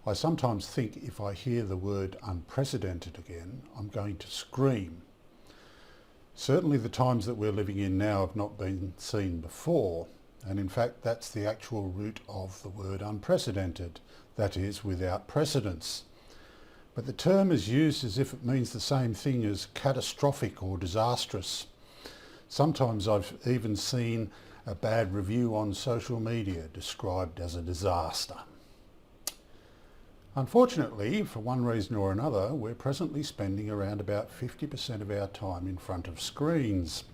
I sometimes think if I hear the word unprecedented again, I'm going to scream. Certainly the times that we're living in now have not been seen before, and in fact that's the actual root of the word unprecedented, that is, without precedence. But the term is used as if it means the same thing as catastrophic or disastrous. Sometimes I've even seen a bad review on social media described as a disaster. Unfortunately, for one reason or another, we're presently spending around about 50% of our time in front of screens,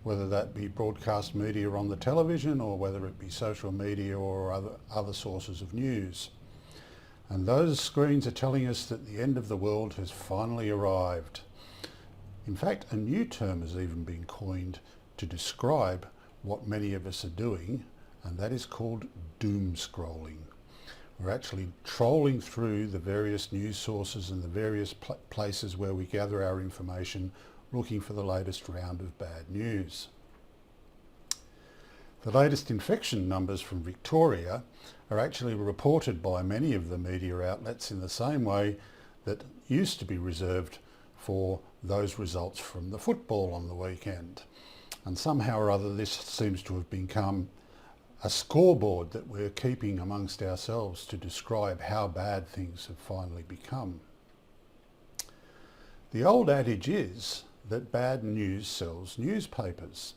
whether that be broadcast media on the television or whether it be social media or other sources of news. And those screens are telling us that the end of the world has finally arrived. In fact, a new term has even been coined to describe what many of us are doing, and that is called doom scrolling. We're actually trolling through the various news sources and the various places where we gather our information, looking for the latest round of bad news. The latest infection numbers from Victoria are actually reported by many of the media outlets in the same way that used to be reserved for those results from the football on the weekend. And somehow or other this seems to have become a scoreboard that we're keeping amongst ourselves to describe how bad things have finally become. The old adage is that bad news sells newspapers,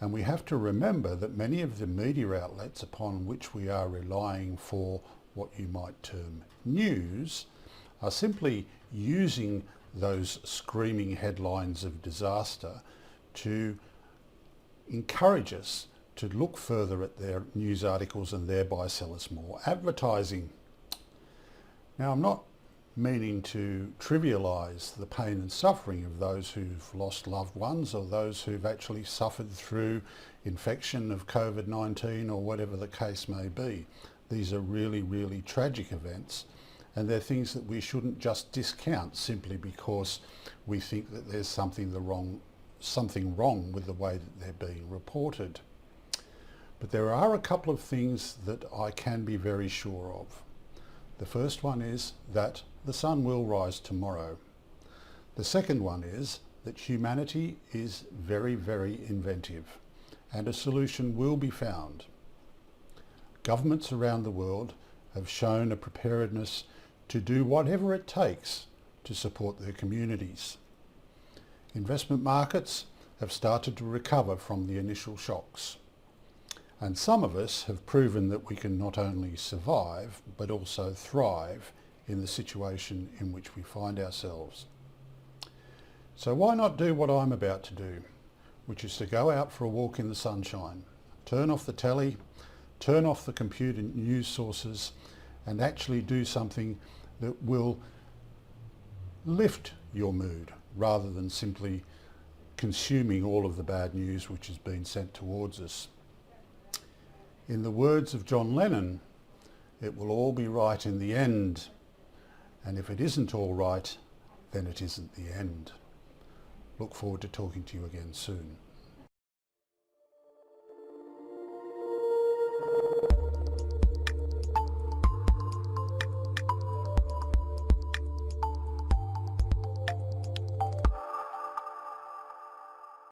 and we have to remember that many of the media outlets upon which we are relying for what you might term news are simply using those screaming headlines of disaster to encourage us to look further at their news articles and thereby sell us more advertising. Now, I'm not meaning to trivialise the pain and suffering of those who've lost loved ones or those who've actually suffered through infection of COVID-19 or whatever the case may be. These are really, really tragic events, and they're things that we shouldn't just discount simply because we think that there's something wrong with the way that they're being reported. But there are a couple of things that I can be very sure of. The first one is that the sun will rise tomorrow. The second one is that humanity is very, very inventive, and a solution will be found. Governments around the world have shown a preparedness to do whatever it takes to support their communities. Investment markets have started to recover from the initial shocks. And some of us have proven that we can not only survive, but also thrive in the situation in which we find ourselves. So why not do what I'm about to do, which is to go out for a walk in the sunshine, turn off the telly, turn off the computer news sources, and actually do something that will lift your mood rather than simply consuming all of the bad news which has been sent towards us. In the words of John Lennon, it will all be right in the end, and if it isn't all right, then it isn't the end. Look forward to talking to you again soon.